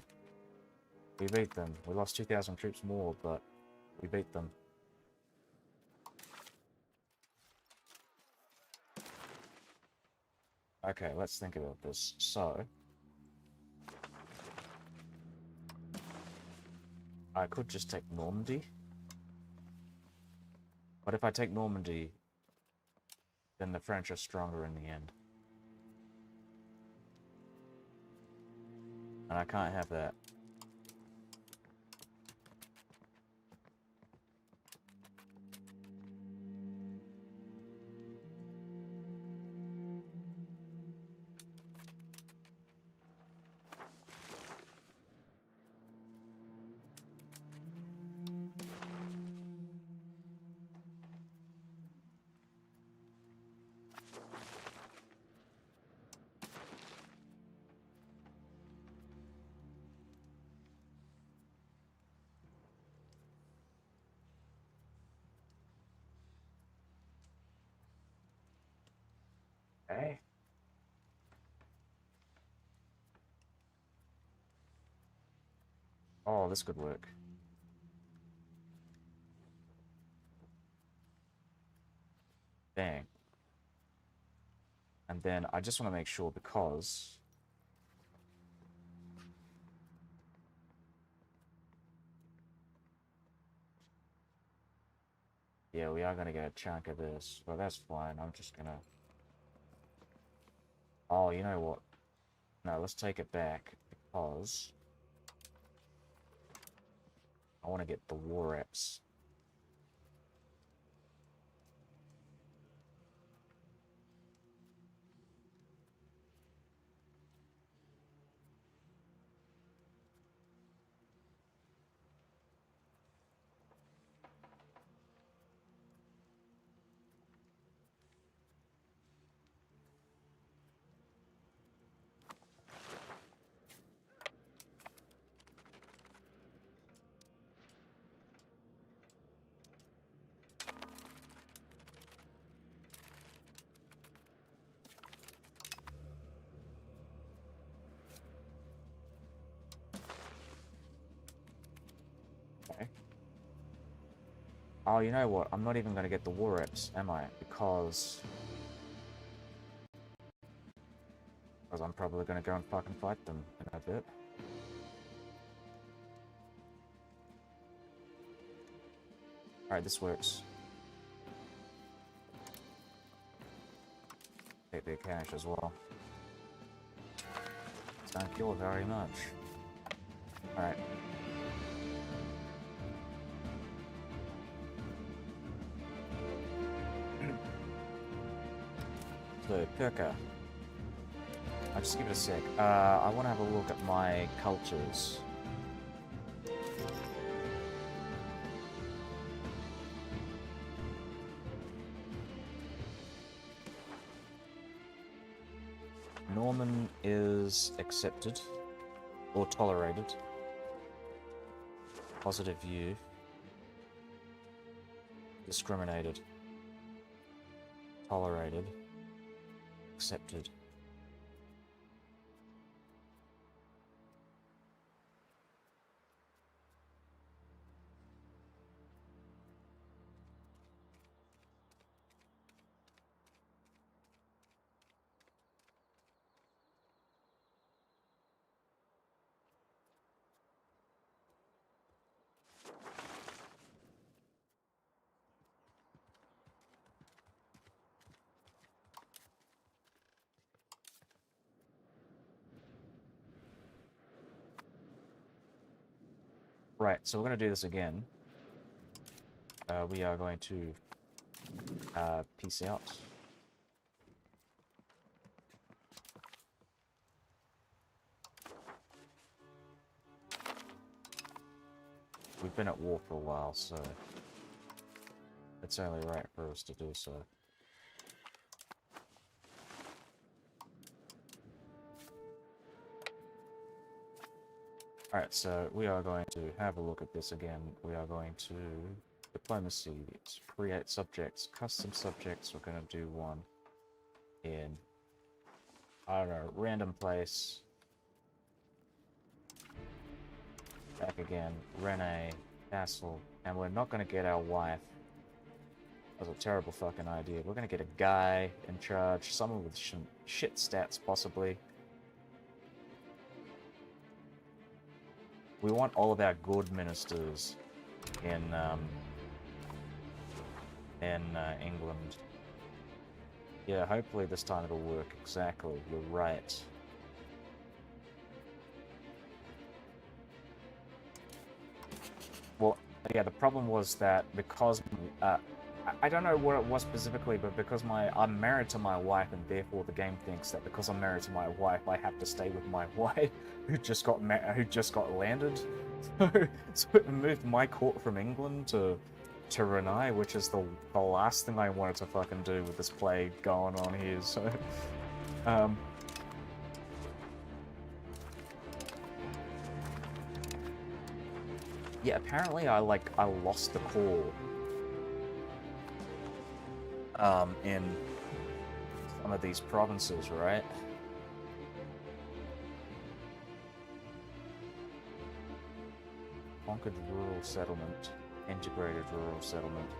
We beat them. We lost 2,000 troops more, but we beat them. Okay, let's think about this. So, I could just take Normandy. But if I take Normandy, then the French are stronger in the end. And I can't have that. Okay. Oh, this could work. Bang. And then I just want to make sure because Yeah, we are gonna get a chunk of this, but that's fine. I'm just gonna... Oh, you know what? No, let's take it back, because... I want to get the war apps. Okay. Oh, you know what? I'm not even going to get the war apps, am I? Because I'm probably going to go and fucking fight them in a bit. Alright, this works. Take the cash as well. Thank you very much. Alright. So, Perka. I'll just give it a sec. I want to have a look at my cultures. Norman is accepted or tolerated. Positive view. Discriminated. Tolerated. Accepted. Right, so we're going to do this again. We are going to peace out. We've been at war for a while, so it's only right for us to do so. Alright, so we are going to have a look at this again. We are going to diplomacy, create subjects, custom subjects. We're going to do one in, I don't know, random place. Back again, Rene, Castle, and we're not going to get our wife. That was a terrible fucking idea. We're going to get a guy in charge, someone with shit stats possibly. We want all of our good ministers in England. Yeah, hopefully this time it'll work. Exactly, you're right. Well, yeah, the problem was that because I don't know what it was specifically, but because I'm married to my wife, and therefore the game thinks that because I'm married to my wife, I have to stay with my wife, who just got landed. So it moved my court from England to Renai, which is the last thing I wanted to fucking do with this plague going on here. So, yeah, apparently I lost the core. In some of these provinces, right? Conquered rural settlement, integrated rural settlement.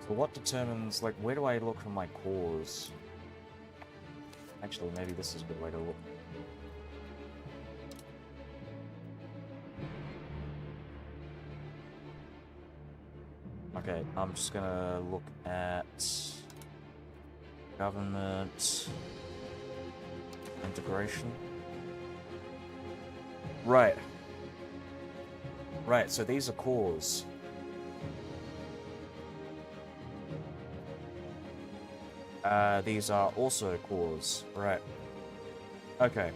So what determines, like, where do I look for my cores? Actually, maybe this is a good way to look. My Okay, I'm just gonna look at government integration. Right. Right, so these are cores. These are also cores. Right. Okay.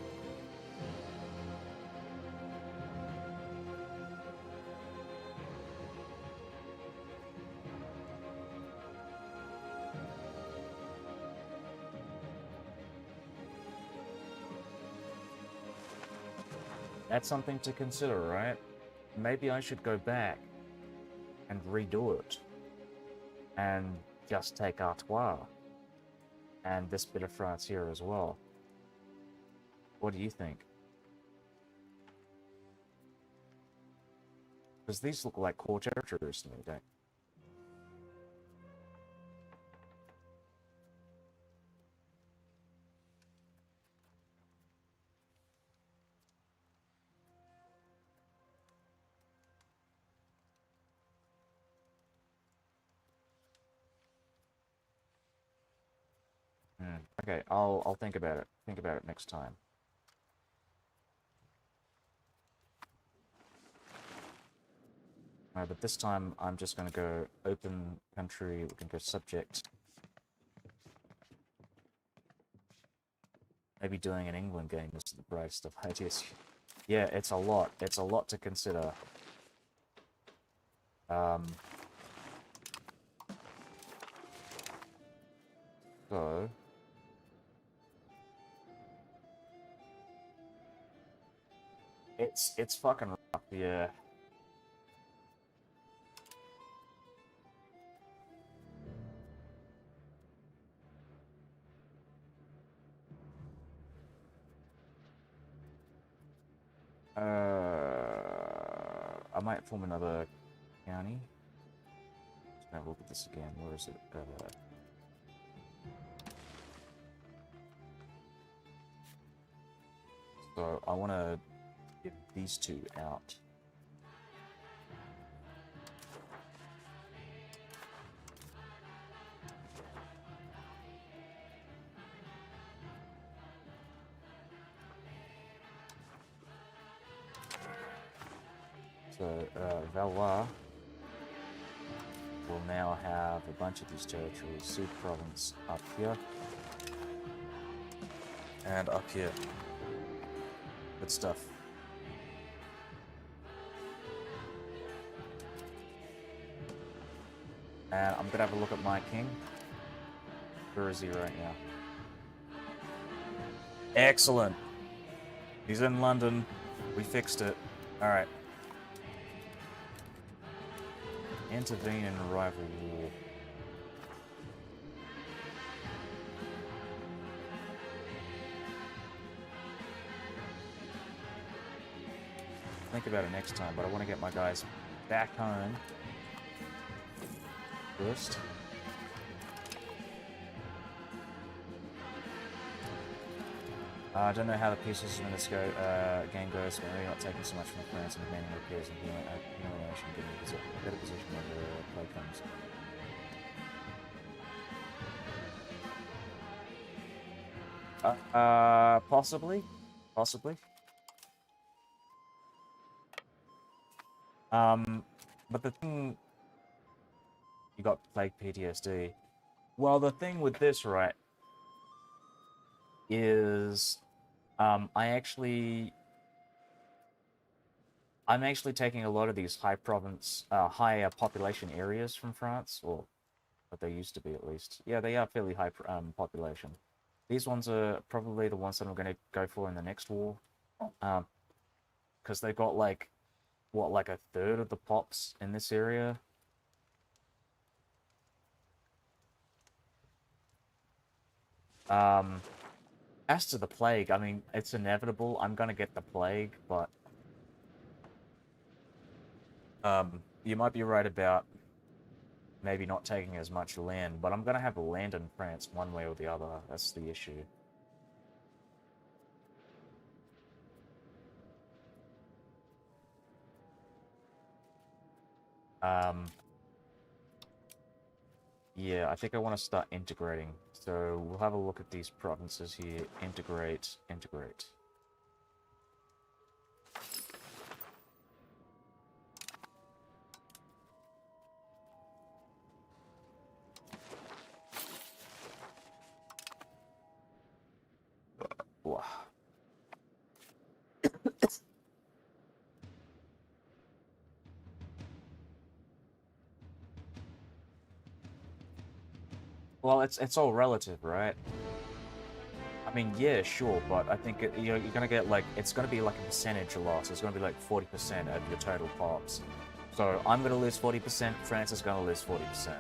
That's something to consider, right? Maybe I should go back and redo it. And just take Artois. And this bit of France here as well. What do you think? Because these look like core territories to me, don't Okay, I'll think about it. Think about it next time. But this time I'm just going to go open country. We can go subject. Maybe doing an England game is the brightest of ideas. Yeah, it's a lot. It's a lot to consider. So it's fucking rough, yeah. I might form another county. Let's have a look at this again. Where is it? So I want to get these two out. So Valois will now have a bunch of these territories. Sud province up here. And up here. Good stuff. And I'm gonna have a look at my king. Where is he right now? Excellent. He's in London. We fixed it. Alright. Intervene in a rival war. Think about it next time, but I want to get my guys back home first. I don't know how the pieces in this game goes, but maybe not taking so much from France and demanding repairs and humiliation, getting a better position when the play comes. Possibly. Possibly. But the thing... You got plague PTSD. Well, the thing with this, right, is... I'm actually taking a lot of these high population areas from France, or what they used to be at least. Yeah, they are fairly high population. These ones are probably the ones that I'm going to go for in the next war, because they've got like, what, like a third of the pops in this area. As to the plague, I mean, it's inevitable. I'm gonna get the plague, but you might be right about maybe not taking as much land, but I'm gonna have land in France one way or the other. That's the issue. Yeah, I think I want to start integrating. So we'll have a look at these provinces here. Integrate, integrate. Wow. Well, it's all relative, right? I mean, yeah, sure, but I think you're gonna get like it's gonna be like a percentage loss. It's gonna be like 40% of your total pops. So I'm gonna lose 40%. France is gonna lose 40%.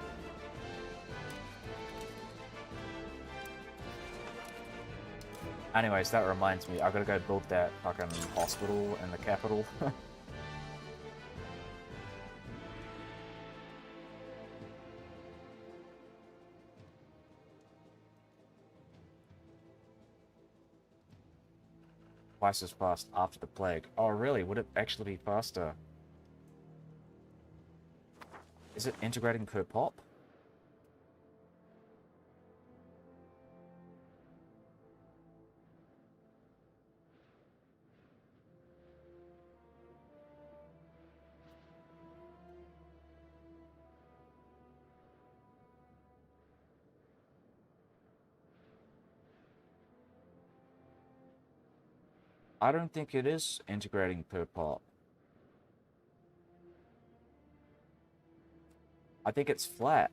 Anyways, that reminds me, I gotta go build that fucking hospital in the capital. Twice as fast after the plague. Oh, really? Would it actually be faster? Is it integrating per pop? I don't think it is integrating per pop. I think it's flat.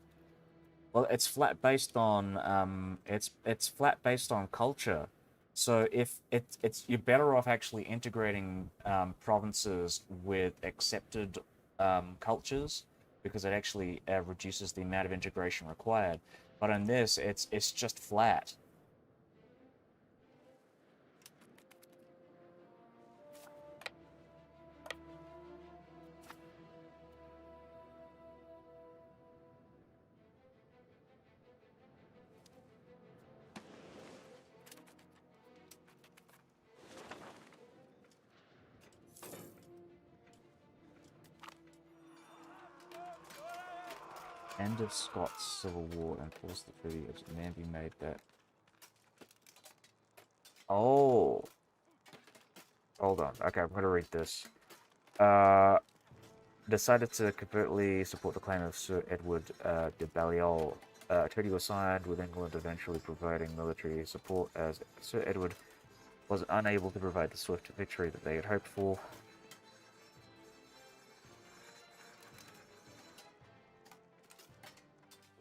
Well, it's flat based on it's flat based on culture. So if it's you're better off actually integrating provinces with accepted cultures because it actually reduces the amount of integration required. But in this, it's just flat. End of Scots Civil War and force the treaty of Manby made that. Oh, hold on. Okay, I'm gonna read this. Decided to covertly support the claim of Sir Edward de Balliol. A treaty was signed with England, eventually providing military support as Sir Edward was unable to provide the swift victory that they had hoped for.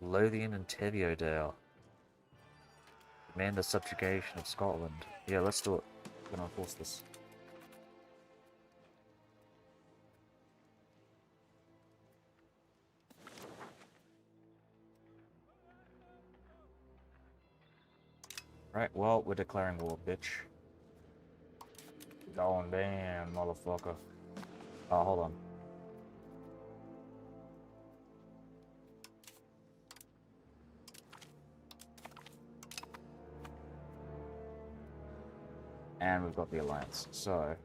Lothian and Teviotdale. Demand the subjugation of Scotland. Yeah, let's do it. I'm gonna enforce this. Right, well, we're declaring war, bitch. Going down, motherfucker. Oh, hold on. And we've got the alliance, so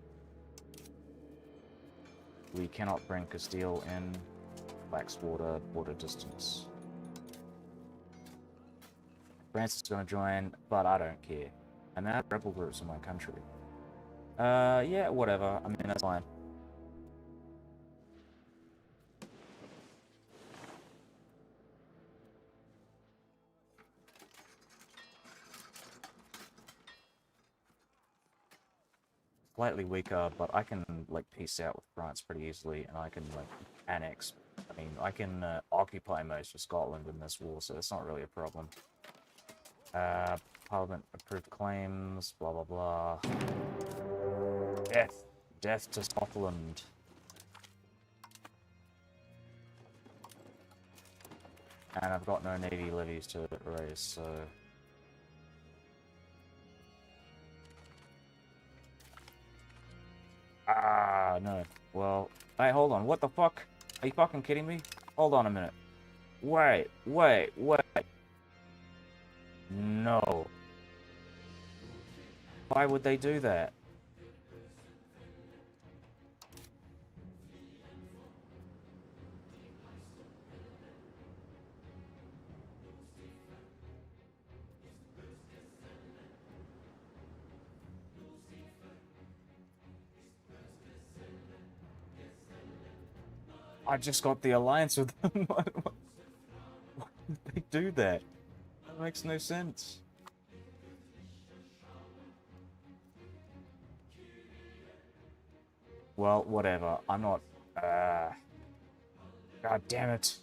we cannot bring Castile in. Blackwater, border distance. France is going to join, but I don't care. And there are rebel groups in my country. Yeah, whatever. I mean, that's fine. Slightly weaker, but I can, like, peace out with France pretty easily, and I can, like, annex. I mean, I can occupy most of Scotland in this war, so it's not really a problem. Parliament approved claims, blah, blah, blah. Death. Death to Scotland. And I've got no navy levies to raise, so... Ah, no. Well, hey, hold on. What the fuck? Are you fucking kidding me? Hold on a minute. Wait. No. Why would they do that? I just got the alliance with them. Why did they do that? That makes no sense. Well, whatever. I'm not... God damn it.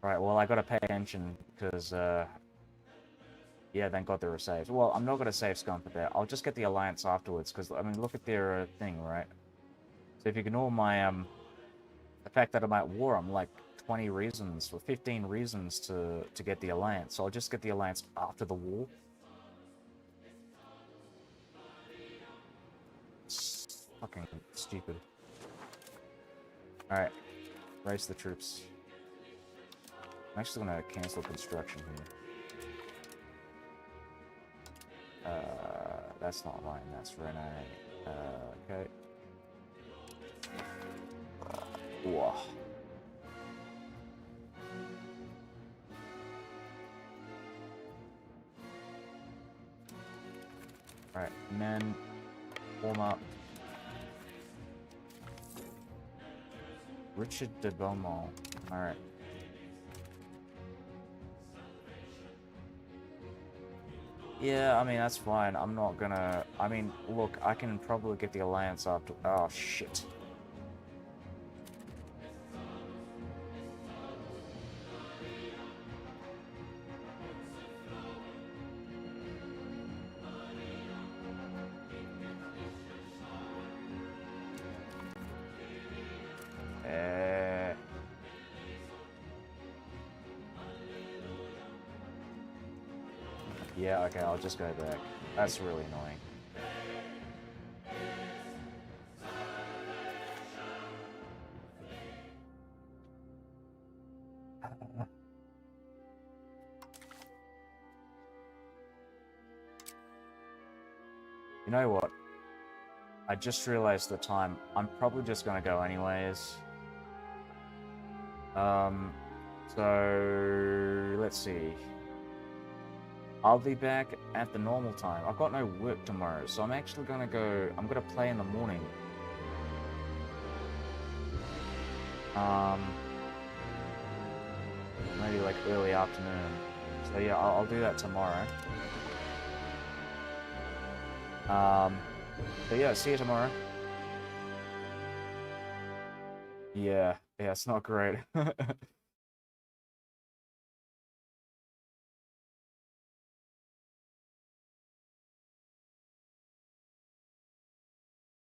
Alright, well, I gotta pay attention, because, yeah, thank God they were saved. Well, I'm not gonna save Scump there. I'll just get the Alliance afterwards, because, I mean, look at their thing, right? So if you ignore my, the fact that I'm at war, I'm like 20 reasons, or 15 reasons to get the Alliance. So I'll just get the Alliance after the war. It's fucking stupid. Alright, raise the troops. I'm actually gonna cancel construction here. That's not mine, that's Renee. Okay. Whoa. Alright, men, warm up. Richard de Beaumont. Alright. Yeah, I mean, that's fine. I'm not gonna... I mean, look, I can probably get the Alliance after... Oh, shit. Yeah, okay, I'll just go back. That's really annoying. You know what? I just realized the time. I'm probably just gonna go anyways. So... let's see. I'll be back at the normal time. I've got no work tomorrow, so I'm actually gonna go... I'm gonna play in the morning. Maybe like early afternoon. So yeah, I'll do that tomorrow. So yeah, see you tomorrow. Yeah, it's not great.